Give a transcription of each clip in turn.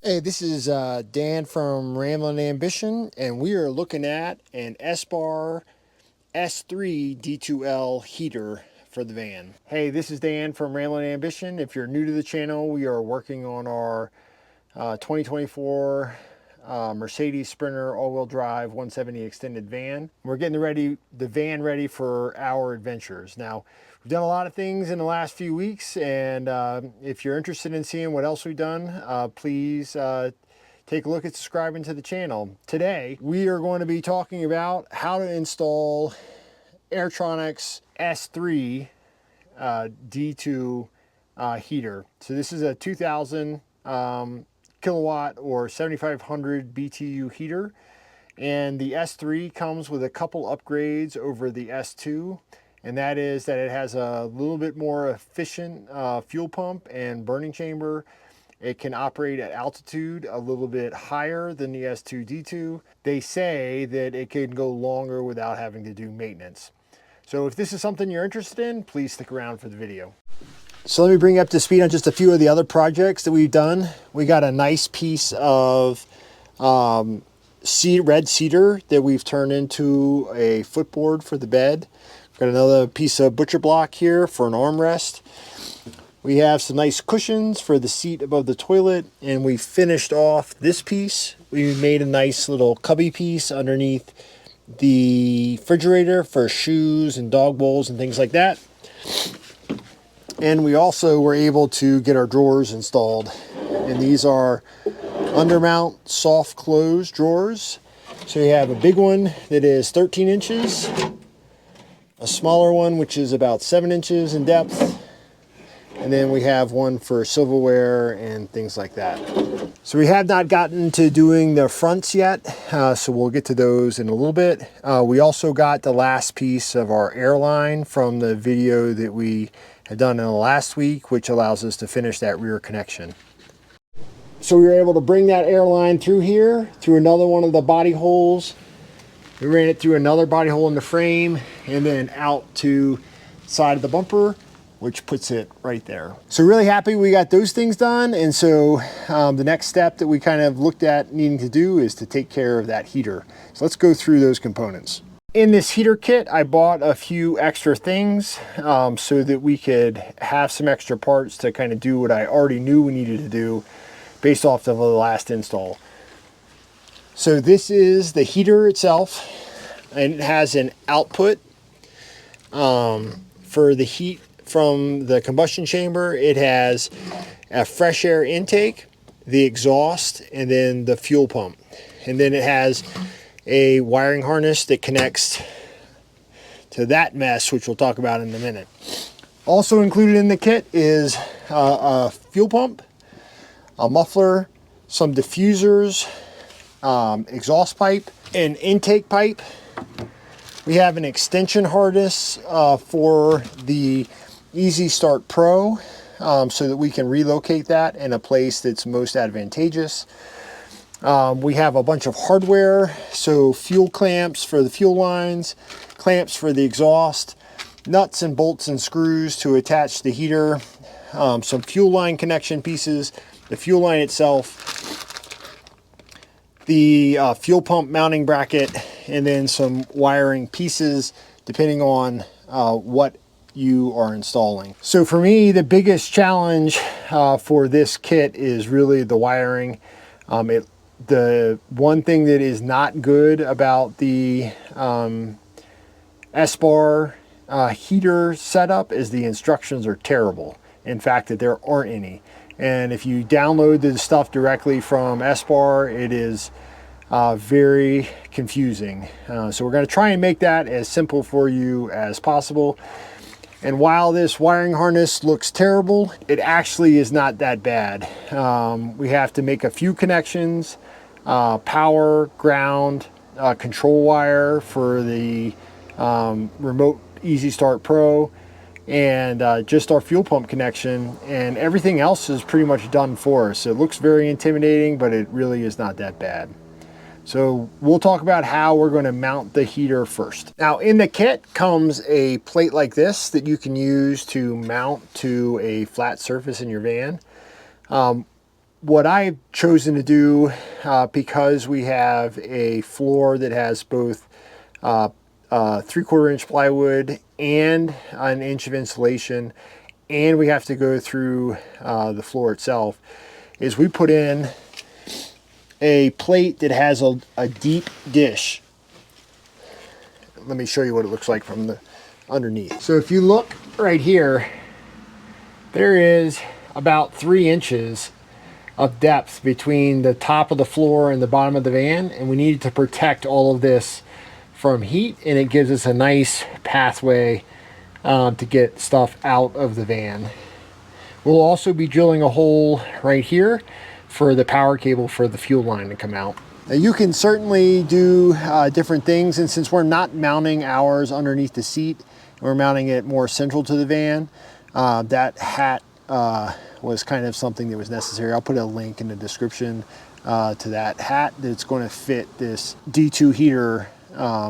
Hey, this is Dan from Ramblin' Ambition, and we are looking at an Espar S3 D2L heater for the van. Hey, this is Dan from Ramblin' Ambition. If you're new to the channel, we are working on our 2024 Mercedes Sprinter all-wheel drive 170 extended van. We're getting the van ready for our adventures. Now, we've done a lot of things in the last few weeks, and if you're interested in seeing what else we've done, please take a look at subscribing to the channel. Today, we are going to be talking about how to install Airtronics S3 D2 heater. So this is a 2000 kilowatt or 7500 BTU heater, and the S3 comes with a couple upgrades over the S2, and that is that it has a little bit more efficient fuel pump and burning chamber. It can operate at altitude a little bit higher than the S2 D2. They say that it can go longer without having to do maintenance. So if this is something you're interested in, please stick around for the video. So let me bring you up to speed on just a few of the other projects that we've done. We got a nice piece of red cedar that we've turned into a footboard for the bed. We've got another piece of butcher block here for an armrest. We have some nice cushions for the seat above the toilet, and we finished off this piece. We made a nice little cubby piece underneath the refrigerator for shoes and dog bowls and things like that. And we also were able to get our drawers installed. And these are undermount soft close drawers. So you have a big one that is 13 inches, a smaller one which is about 7 inches in depth, and then we have one for silverware and things like that. So we have not gotten to doing the fronts yet, so we'll get to those in a little bit. We also got the last piece of our airline from the video that we had done in the last week, which allows us to finish that rear connection. So we were able to bring that airline through here, through another one of the body holes. We ran it through another body hole in the frame, and then out to the side of the bumper, which puts it right there. So really happy we got those things done. And so the next step that we kind of looked at needing to do is to take care of that heater. So let's go through those components. In this heater kit, I bought a few extra things so that we could have some extra parts to kind of do what I already knew we needed to do based off of the last install. So this is the heater itself, and it has an output for the heat from the combustion chamber. It has a fresh air intake, the exhaust, and then the fuel pump. And then it has a wiring harness that connects to that mess, which we'll talk about in a minute. Also included in the kit is a fuel pump, a muffler, some diffusers, exhaust pipe, an intake pipe. We have an extension harness for the Easy Start Pro so that we can relocate that in a place that's most advantageous. We have a bunch of hardware, so fuel clamps for the fuel lines, clamps for the exhaust, nuts and bolts and screws to attach the heater, some fuel line connection pieces, the fuel line itself, the fuel pump mounting bracket, and then some wiring pieces depending on what you are installing. So for me, the biggest challenge for this kit is really the wiring. The one thing that is not good about the Espar heater setup is the instructions are terrible. In fact, that there aren't any. And if you download the stuff directly from Espar, it is very confusing. So we're going to try and make that as simple for you as possible. And while this wiring harness looks terrible, it actually is not that bad. We have to make a few connections, power, ground, control wire for the remote Easy Start Pro, and just our fuel pump connection, and everything else is pretty much done for us. It looks very intimidating, but it really is not that bad. So we'll talk about how we're going to mount the heater first. Now in the kit comes a plate like this that you can use to mount to a flat surface in your van. what I've chosen to do, because we have a floor that has both 3/4 inch plywood and an inch of insulation, and we have to go through the floor itself, is we put in a plate that has a deep dish. Let me show you what it looks like from the underneath. So if you look right here, there is about 3 inches of depth between the top of the floor and the bottom of the van, and we need to protect all of this from heat, and it gives us a nice pathway to get stuff out of the van. We'll also be drilling a hole right here for the power cable for the fuel line to come out. Now you can certainly do different things, and since we're not mounting ours underneath the seat, we're mounting it more central to the van, that hat was kind of something that was necessary. I'll put a link in the description to that hat that's going to fit this D2 heater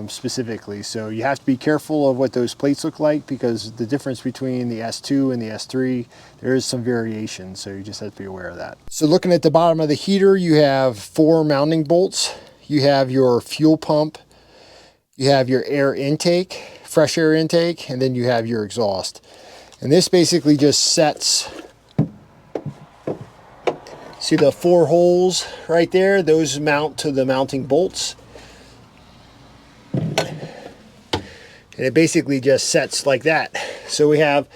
specifically. So you have to be careful of what those plates look like, because the difference between the S2 and the S3, there is some variation, so you just have to be aware of that. So looking at the bottom of the heater, you have 4 mounting bolts. You have your fuel pump, you have your air intake, fresh air intake, and then you have your exhaust. And this basically just sets, see the 4 holes right there? Those mount to the mounting bolts. And it basically just sets like that. So we have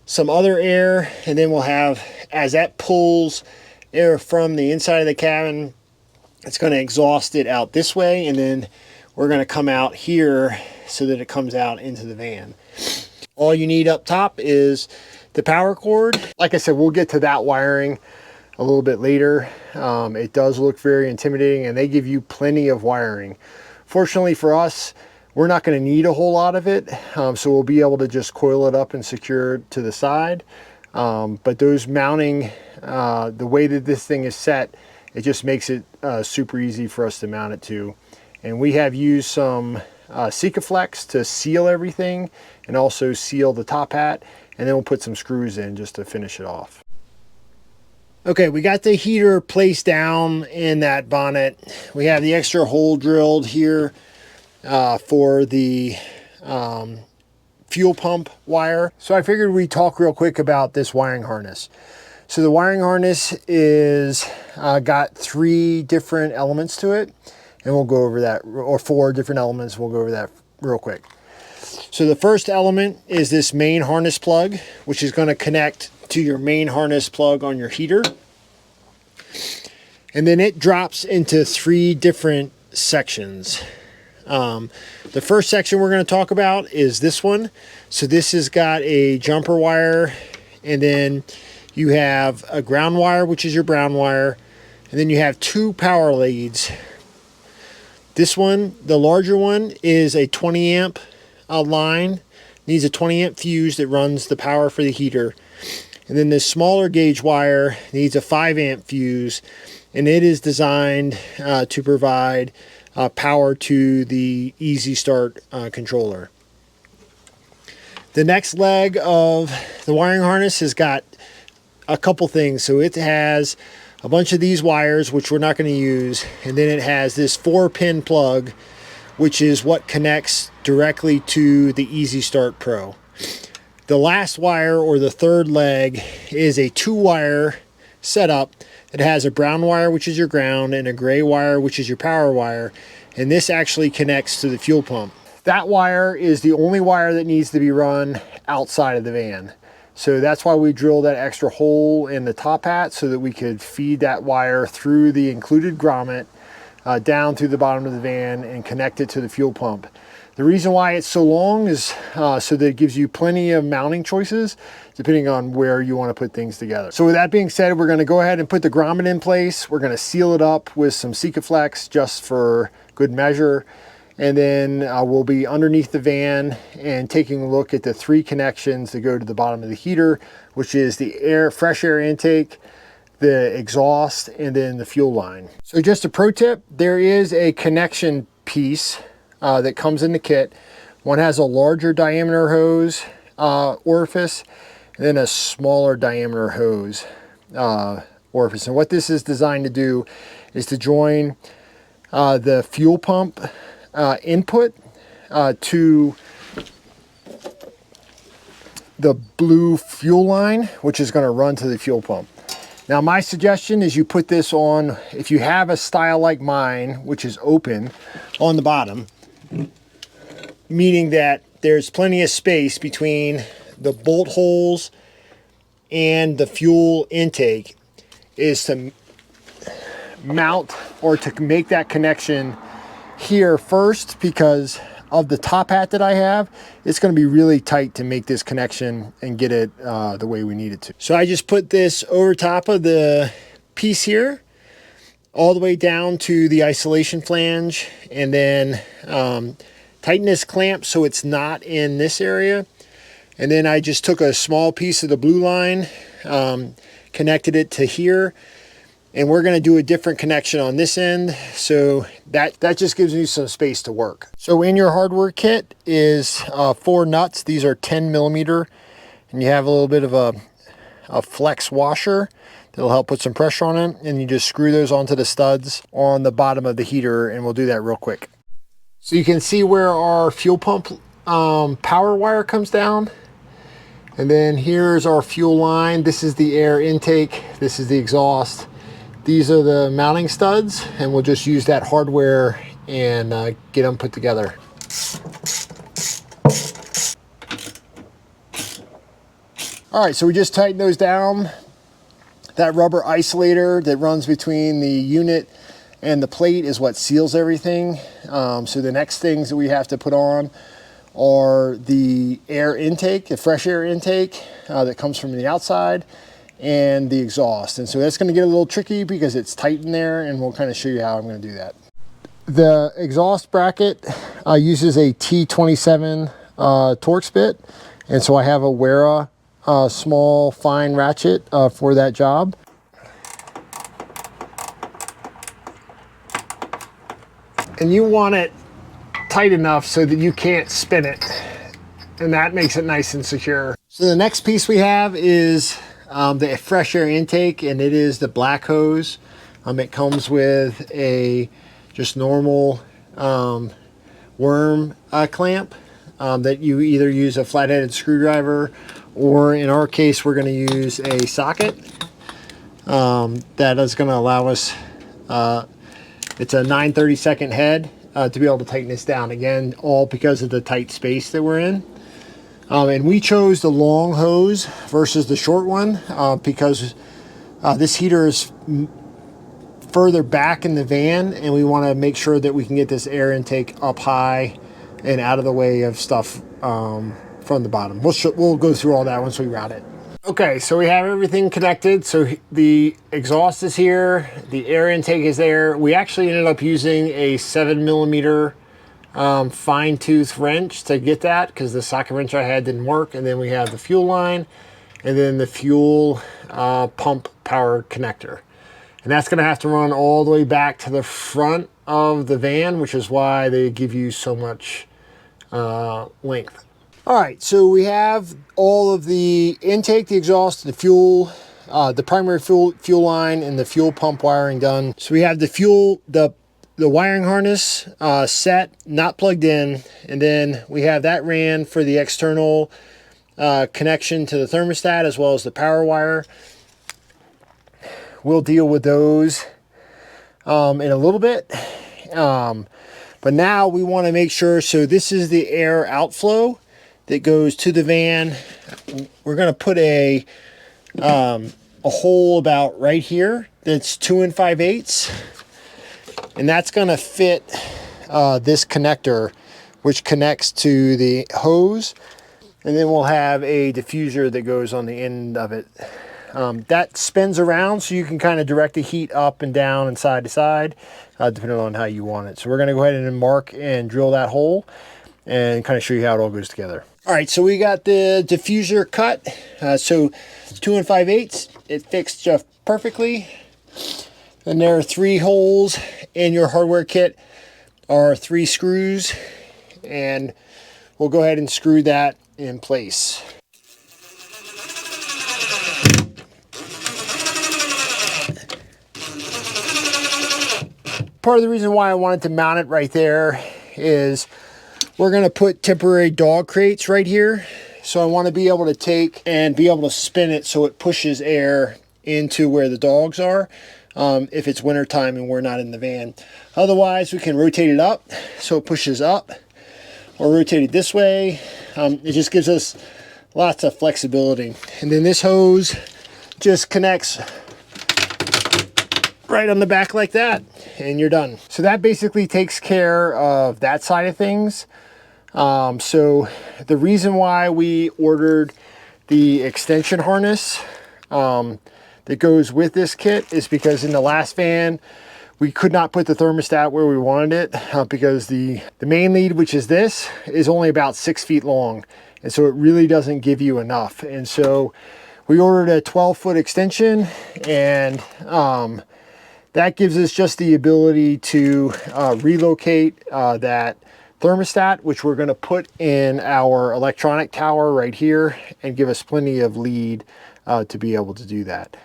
some other air, and then we'll have, as that pulls air from the inside of the cabin, it's going to exhaust it out this way, and then we're going to come out here so that it comes out into the van. All you need up top is the power cord. Like I said, we'll get to that wiring a little bit later. It does look very intimidating, and they give you plenty of wiring. Fortunately for us, we're not going to need a whole lot of it, so we'll be able to just coil it up and secure it to the side. But those mounting, the way that this thing is set, it just makes it super easy for us to mount it to. And we have used some Sikaflex to seal everything and also seal the top hat, and then we'll put some screws in just to finish it off. Okay, we got the heater placed down in that bonnet. We have the extra hole drilled here for the fuel pump wire. So I figured we'd talk real quick about this wiring harness. So the wiring harness is got 3 different elements to it, and we'll go over that, or 4 different elements. We'll go over that real quick. So the first element is this main harness plug, which is going to connect to your main harness plug on your heater. And then it drops into 3 different sections. The first section we're going to talk about is this one. So this has got a jumper wire, and then you have a ground wire, which is your brown wire, and then you have 2 power leads. This one, the larger one, is a 20 amp line. Needs a 20 amp fuse that runs the power for the heater. And then this smaller gauge wire needs a 5 amp fuse, and it is designed to provide power to the Easy Start controller. The next leg of the wiring harness has got a couple things. So it has a bunch of these wires, which we're not going to use, and then it has this 4-pin plug, which is what connects directly to the Easy Start Pro. The last wire, or the third leg, is a 2-wire setup that has a brown wire, which is your ground, and a gray wire, which is your power wire, and this actually connects to the fuel pump. That wire is the only wire that needs to be run outside of the van. So that's why we drilled that extra hole in the top hat, so that we could feed that wire through the included grommet down through the bottom of the van and connect it to the fuel pump. The reason why it's so long is so that it gives you plenty of mounting choices depending on where you want to put things together. So with that being said, we're going to go ahead and put the grommet in place. We're going to seal it up with some Sikaflex just for good measure. And then we'll be underneath the van and taking a look at the 3 connections that go to the bottom of the heater, which is the fresh air intake, the exhaust, and then the fuel line. So just a pro tip, there is a connection piece that comes in the kit. One has a larger diameter hose orifice, and then a smaller diameter hose orifice. And what this is designed to do is to join the fuel pump input to the blue fuel line, which is going to run to the fuel pump. Now my suggestion is you put this on, if you have a style like mine, which is open on the bottom, meaning that there's plenty of space between the bolt holes and the fuel intake, is to mount or to make that connection here first, because of the top hat that I have, it's going to be really tight to make this connection and get it the way we need it to. So I just put this over top of the piece here, all the way down to the isolation flange, and then tighten this clamp so it's not in this area. And then I just took a small piece of the blue line, connected it to here, and we're going to do a different connection on this end, so that just gives you some space to work. So in your hardware kit is 4 nuts. These are 10 millimeter, and you have a little bit of a flex washer that'll help put some pressure on it, and you just screw those onto the studs on the bottom of the heater, and we'll do that real quick. So you can see where our fuel pump power wire comes down, and then here's our fuel line. This is the air intake, this is the exhaust. These are the mounting studs, and we'll just use that hardware and get them put together. All right, so we just tightened those down. That rubber isolator that runs between the unit and the plate is what seals everything. So the next things that we have to put on are the air intake, the fresh air intake that comes from the outside, and the exhaust. And so that's going to get a little tricky because it's tight in there, and we'll kind of show you how I'm going to do that. The exhaust bracket uses a T27 Torx bit, and so I have a Wera small fine ratchet for that job. And you want it tight enough so that you can't spin it, and that makes it nice and secure. So the next piece we have is the fresh air intake, and it is the black hose. It comes with a just normal worm clamp that you either use a flat-headed screwdriver, or in our case we're going to use a socket that is going to allow us, it's a 9/32 head to be able to tighten this down. Again, all because of the tight space that we're in. And we chose the long hose versus the short one because this heater is further back in the van, and we want to make sure that we can get this air intake up high and out of the way of stuff from the bottom. We'll go through all that once we route it. Okay, so we have everything connected. So the exhaust is here, the air intake is there. We actually ended up using a 7 millimeter fine tooth wrench to get that, because the socket wrench I had didn't work. And then we have the fuel line, and then the fuel pump power connector, and that's going to have to run all the way back to the front of the van, which is why they give you so much length. All right, so we have all of the intake, the exhaust, the fuel, the primary fuel line, and the fuel pump wiring done. So we have the fuel, the wiring harness set, not plugged in, and then we have that ran for the external connection to the thermostat, as well as the power wire. We'll deal with those in a little bit, but now we want to make sure. So this is the air outflow that goes to the van. We're going to put a hole about right here that's 2 5/8, and that's going to fit this connector, which connects to the hose, and then we'll have a diffuser that goes on the end of it. That spins around, so you can kind of direct the heat up and down and side to side, depending on how you want it. So we're going to go ahead and mark and drill that hole and kind of show you how it all goes together. All right, so we got the diffuser cut. So 2 5/8, it fixed just perfectly. And there are 3 holes in your hardware kit, are 3 screws, and we'll go ahead and screw that in place. part of the reason why I wanted to mount it right there is we're going to put temporary dog crates right here. So I want to be able to take and be able to spin it so it pushes air into where the dogs are if it's winter time and we're not in the van. Otherwise, we can rotate it up so it pushes up, or rotate it this way. It just gives us lots of flexibility. And then this hose just connects right on the back like that, and you're done. So that basically takes care of that side of things. So the reason why we ordered the extension harness that goes with this kit is because in the last van we could not put the thermostat where we wanted it because the main lead, which is this, is only about 6 feet long, and so it really doesn't give you enough. And so we ordered a 12-foot extension, and that gives us just the ability to relocate that thermostat, which we're going to put in our electronic tower right here, and give us plenty of lead to be able to do that.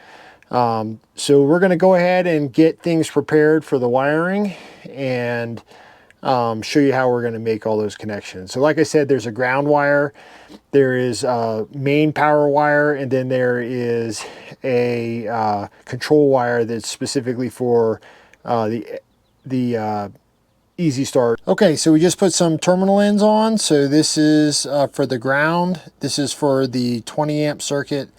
So we're going to go ahead and get things prepared for the wiring and show you how we're going to make all those connections. So like I said, there's a ground wire, there is a main power wire, and then there is a control wire that's specifically for the easy start. Okay, so we just put some terminal ends on. So this is for the ground, this is for the 20 amp circuit,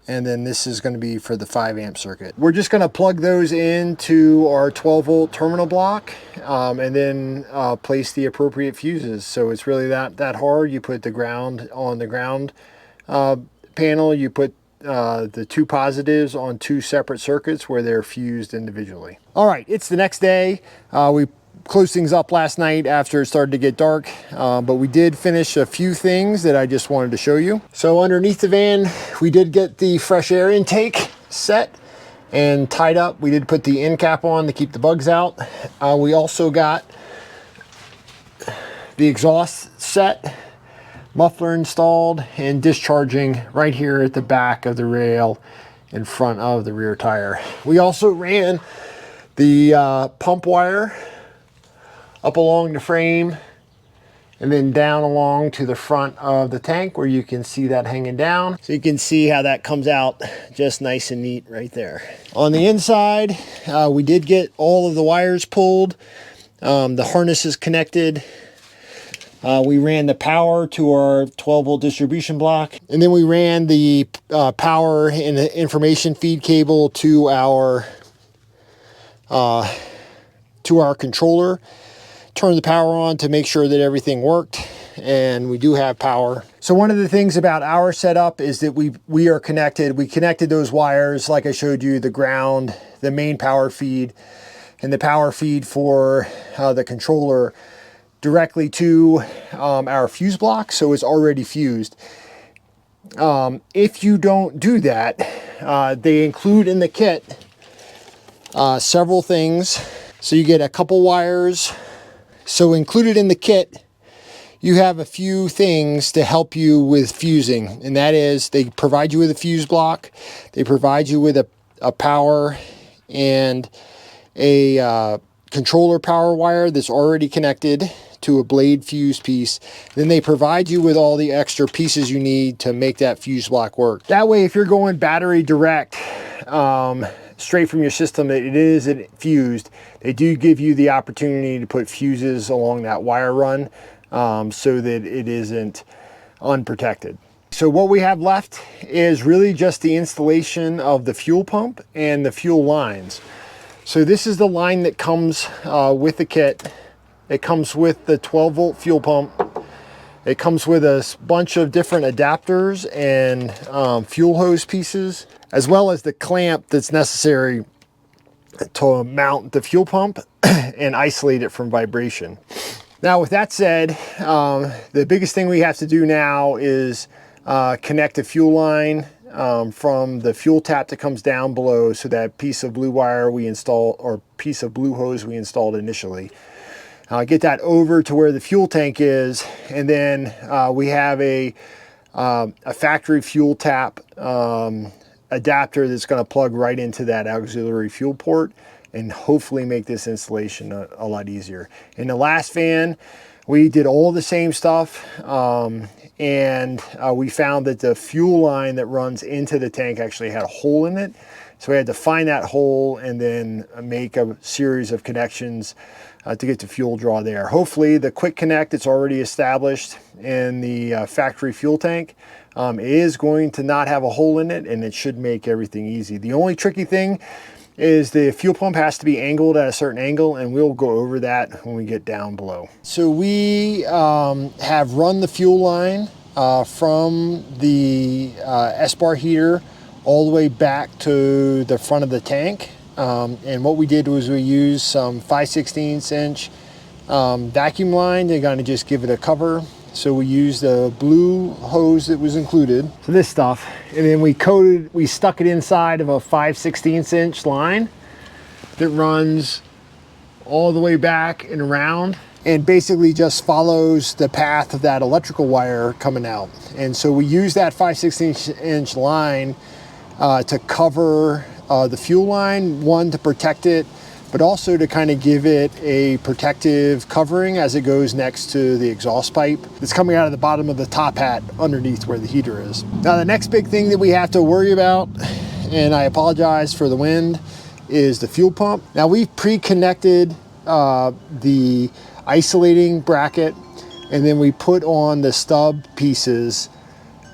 and then this is going to be for the 5 amp circuit. We're just going to plug those into our 12 volt terminal block and then place the appropriate fuses. So it's really that hard. You put the ground on the ground panel, you put the two positives on two separate circuits where they're fused individually. All right, it's the next day. We closed things up last night after it started to get dark, but we did finish a few things that I just wanted to show you. So underneath the van, we did get the fresh air intake set and tied up. We did put the end cap on to keep the bugs out. We also got the exhaust set, muffler installed, and discharging right here at the back of the rail in front of the rear tire. We also ran the pump wire up along the frame and then down along to the front of the tank where you can see that hanging down. So you can see how that comes out just nice and neat right there. On the inside, we did get all of the wires pulled. The harness is connected. We ran the power to our 12 volt distribution block, and then we ran the power and the information feed cable to our controller. Turned the power on to make sure that everything worked, and we do have power. So one of the things about our setup is that we are connected. We connected those wires, like I showed you, the ground, the main power feed, and the power feed for the controller directly to our fuse block, so it's already fused. If you don't do that, they include in the kit several things. So you get a couple wires. So included in the kit, you have a few things to help you with fusing, and that is they provide you with a fuse block, they provide you with a power and a controller power wire that's already connected to a blade fuse piece. Then they provide you with all the extra pieces you need to make that fuse block work. That way, if you're going battery direct, straight from your system, that it isn't fused, they do give you the opportunity to put fuses along that wire run so that it isn't unprotected. So what we have left is really just the installation of the fuel pump and the fuel lines. So this is the line that comes with the kit. It comes with the 12 volt fuel pump. It comes with a bunch of different adapters and fuel hose pieces, as well as the clamp that's necessary to mount the fuel pump and isolate it from vibration. Now, with that said, the biggest thing we have to do now is connect a fuel line from the fuel tap that comes down below, so that piece of blue wire we installed, or piece of blue hose we installed initially. Get that over to where the fuel tank is, and then we have a factory fuel tap adapter that's going to plug right into that auxiliary fuel port and hopefully make this installation a lot easier. In the last van, we did all the same stuff, and we found that the fuel line that runs into the tank actually had a hole in it. So we had to find that hole and then make a series of connections to get the fuel draw there. Hopefully the quick connect that's already established in the factory fuel tank is going to not have a hole in it, and it should make everything easy. The only tricky thing is the fuel pump has to be angled at a certain angle, and we'll go over that when we get down below. So we have run the fuel line from the Espar heater all the way back to the front of the tank. And what we did was we used some 5/16 inch vacuum line to kind of just give it a cover. So we used the blue hose that was included, so this stuff, and then we stuck it inside of a 5/16 inch line that runs all the way back and around, and basically just follows the path of that electrical wire coming out. And so we use that 5/16 inch line to cover the fuel line, one, to protect it, but also to kind of give it a protective covering as it goes next to the exhaust pipe that's coming out of the bottom of the top hat underneath where the heater is. Now the next big thing that we have to worry about, and I apologize for the wind, is the fuel pump. Now we've pre-connected the isolating bracket, and then we put on the stub pieces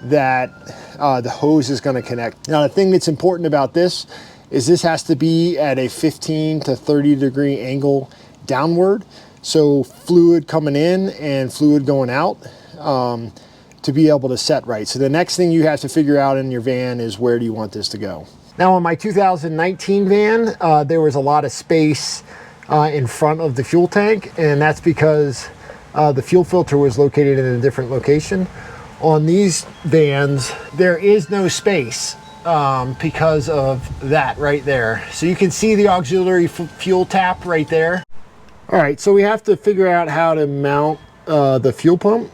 that the hose is going to connect. Now the thing that's important about this is this has to be at a 15 to 30 degree angle downward. So fluid coming in and fluid going out to be able to set right. So the next thing you have to figure out in your van is where do you want this to go. Now on my 2019 van, there was a lot of space in front of the fuel tank, and that's because the fuel filter was located in a different location. On these vans, there is no space because of that right there. So you can see the auxiliary fuel tap right there. All right, so we have to figure out how to mount the fuel pump,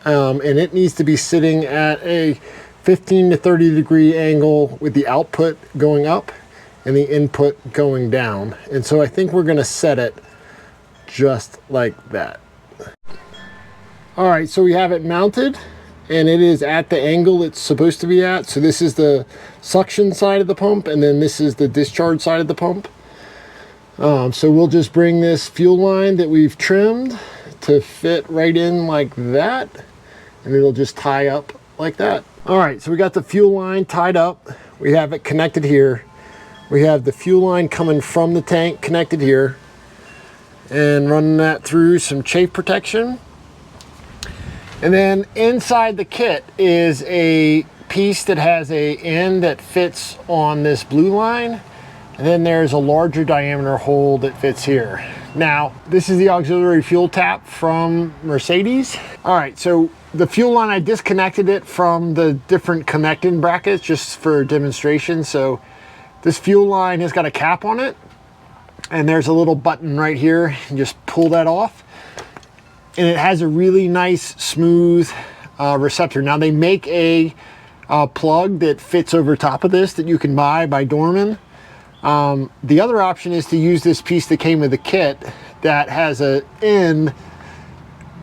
and it needs to be sitting at a 15 to 30 degree angle with the output going up and the input going down. And so I think we're gonna set it just like that. All right, so we have it mounted, and it is at the angle it's supposed to be at. So this is the suction side of the pump, and then this is the discharge side of the pump. So we'll just bring this fuel line that we've trimmed to fit right in like that, and it'll just tie up like that. All right, so we got the fuel line tied up. We have it connected here. We have the fuel line coming from the tank connected here, and running that through some chafe protection. And then inside the kit is a piece that has a end that fits on this blue line, and then there's a larger diameter hole that fits here. Now this is the auxiliary fuel tap from Mercedes. All right, so the fuel line, I disconnected it from the different connecting brackets just for demonstration. So this fuel line has got a cap on it, and there's a little button right here. You just pull that off, and it has a really nice smooth receptor. Now they make a plug that fits over top of this that you can buy by Dorman. The other option is to use this piece that came with the kit that has an end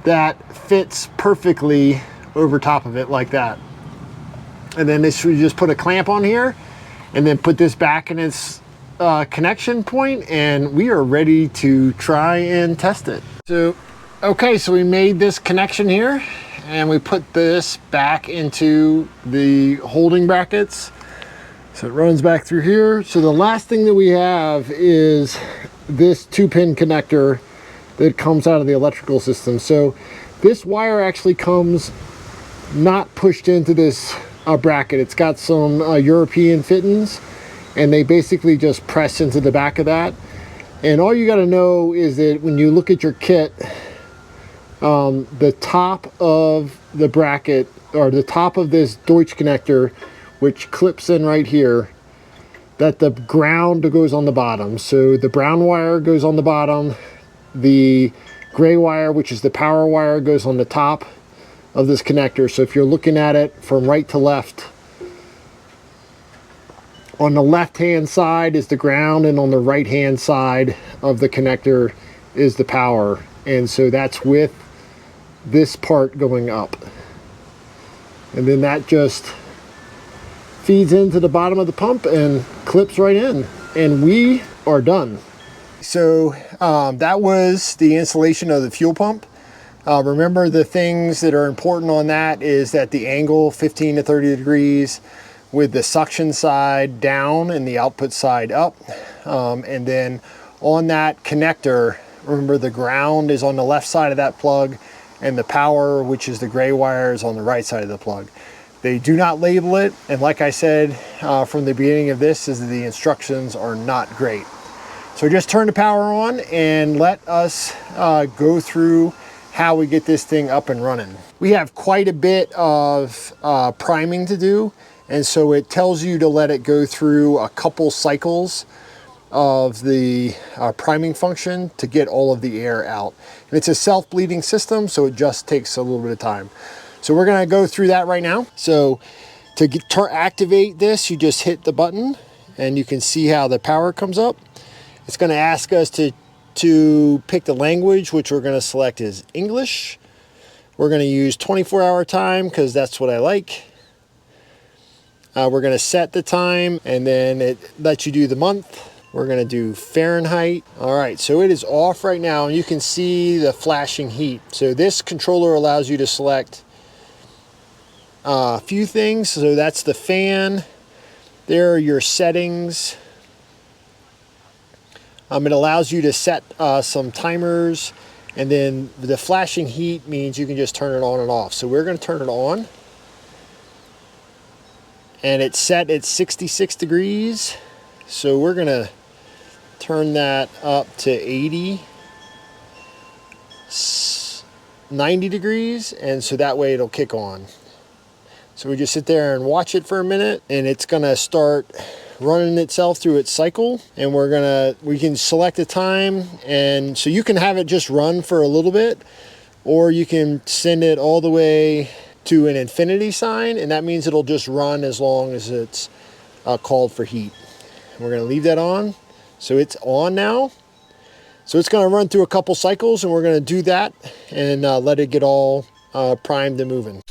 that fits perfectly over top of it like that. And then this, we just put a clamp on here and then put this back in its connection point, and we are ready to try and test it. So okay, so we made this connection here, and we put this back into the holding brackets. So it runs back through here. So the last thing that we have is this 2-pin connector that comes out of the electrical system. So this wire actually comes not pushed into this bracket. It's got some European fittings, and they basically just press into the back of that. And all you got to know is that when you look at your kit, the top of the bracket, or the top of this Deutsch connector, which clips in right here, that the ground goes on the bottom. So the brown wire goes on the bottom, the gray wire, which is the power wire, goes on the top of this connector. So if you're looking at it from right to left On the left hand side is the ground, and on the right hand side of the connector is the power. And so that's with this part going up. And then that just feeds into the bottom of the pump and clips right in. And we are done. So that was the installation of the fuel pump. Remember, the things that are important on that is that the angle 15 to 30 degrees, with the suction side down and the output side up. And then on that connector, remember the ground is on the left side of that plug, and the power, which is the gray wire, is on the right side of the plug. They do not label it, and like I said from the beginning of this, is that the instructions are not great. So just turn the power on and let us go through how we get this thing up and running. We have quite a bit of priming to do, and so it tells you to let it go through a couple cycles of the priming function to get all of the air out. And it's a self-bleeding system, so it just takes a little bit of time. So we're gonna go through that right now. So to activate this, you just hit the button, and you can see how the power comes up. It's gonna ask us to pick the language, which we're gonna select as English. We're gonna use 24-hour time because that's what I like. We're gonna set the time, and then it lets you do the month. We're gonna do Fahrenheit. All right, so it is off right now, and you can see the flashing heat. So this controller allows you to select a few things. So that's the fan. There are your settings. It allows you to set some timers, and then the flashing heat means you can just turn it on and off. So we're gonna turn it on. And it's set at 66 degrees. So we're gonna turn that up to 80, 90 degrees, and so that way it'll kick on. So we just sit there and watch it for a minute, and it's gonna start running itself through its cycle, and we can select a time, and so you can have it just run for a little bit, or you can send it all the way to an infinity sign, and that means it'll just run as long as it's called for heat. And we're gonna leave that on. So it's on now. So it's gonna run through a couple cycles, and we're gonna do that and let it get all primed and moving.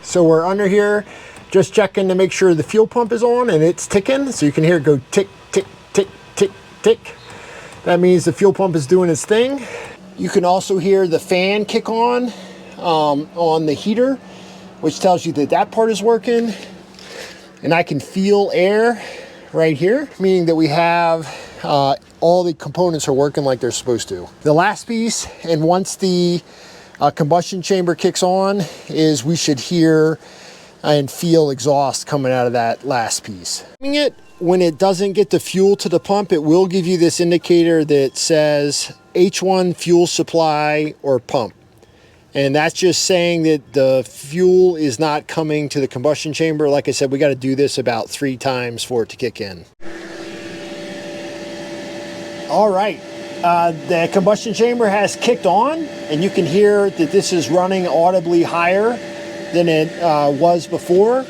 So we're under here, just checking to make sure the fuel pump is on, and it's ticking. So you can hear it go tick, tick, tick, tick, tick. That means the fuel pump is doing its thing. You can also hear the fan kick on the heater, which tells you that that part is working. And I can feel air right here, meaning that we have all the components are working like they're supposed to. The last piece, and once the combustion chamber kicks on, is we should hear and feel exhaust coming out of that last piece. When it doesn't get the fuel to the pump, it will give you this indicator that says H1 fuel supply or pump. And that's just saying that the fuel is not coming to the combustion chamber. Like I said, we got to do this about 3 times for it to kick in. All right, the combustion chamber has kicked on, and you can hear that this is running audibly higher than it was before.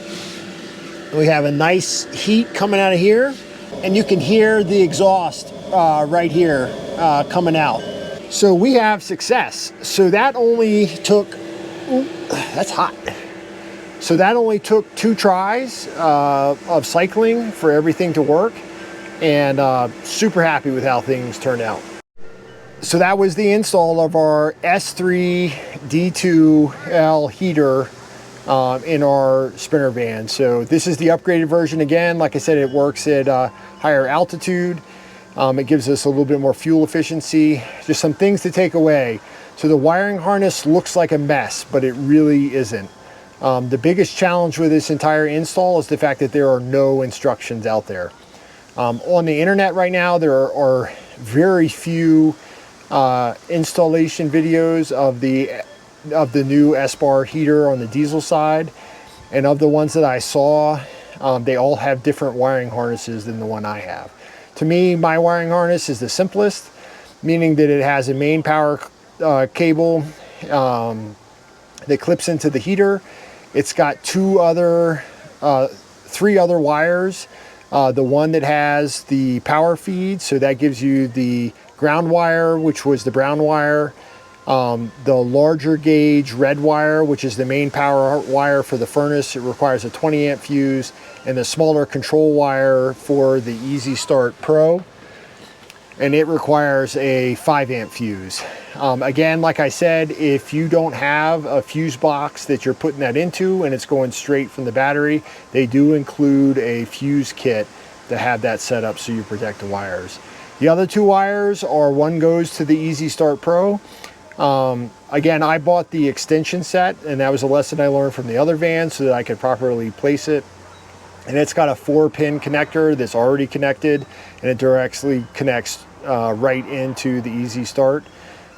We have a nice heat coming out of here, and you can hear the exhaust right here coming out. So we have success. So that only took, that's hot. So that only took 2 tries of cycling for everything to work, and super happy with how things turned out. So that was the install of our S3 D2L heater in our sprinter van. So this is the upgraded version. Again, like I said, it works at higher altitude. It gives us a little bit more fuel efficiency. Just some things to take away. So the wiring harness looks like a mess, but it really isn't. The biggest challenge with this entire install is the fact that there are no instructions out there. On the internet right now, there are very few installation videos of the new Espar heater on the diesel side, and of the ones that I saw, they all have different wiring harnesses than the one I have. To me, my wiring harness is the simplest, meaning that it has a main power cable that clips into the heater. It's got 3 other wires The one that has the power feed, so that gives you the ground wire, which was the brown wire, the larger gauge red wire, which is the main power wire for the furnace. It requires a 20 amp fuse, and the smaller control wire for the Easy Start Pro, and it requires a 5 amp fuse. Again, like I said, if you don't have a fuse box that you're putting that into and it's going straight from the battery, they do include a fuse kit to have that set up so you protect the wires. The other two wires are, one goes to the Easy Start Pro. Again, I bought the extension set, and that was a lesson I learned from the other van so that I could properly place it. And it's got a 4-pin connector that's already connected, and it directly connects right into the Easy Start.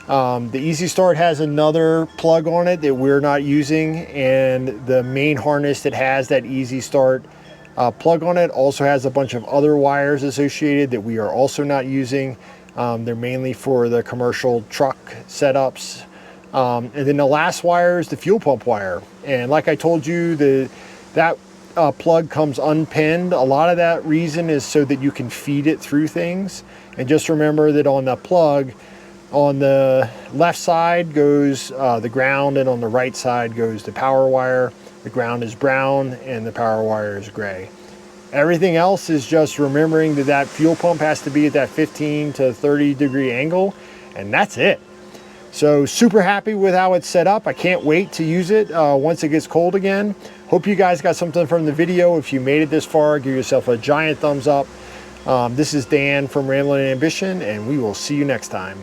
The Easy Start has another plug on it that we're not using, and the main harness that has that Easy Start plug on it also has a bunch of other wires associated that we are also not using. They're mainly for the commercial truck setups. And then the last wire is the fuel pump wire. And like I told you, that plug comes unpinned. A lot of that reason is so that you can feed it through things. And just remember that on the plug, on the left side goes the ground, and on the right side goes the power wire. The ground is brown and the power wire is gray. Everything else is just remembering that that fuel pump has to be at that 15 to 30 degree angle, and that's it. So super happy with how it's set up. I can't wait to use it once it gets cold again. Hope you guys got something from the video. If you made it this far, give yourself a giant thumbs up. This is Dan from Ramblin' Ambition, and we will see you next time.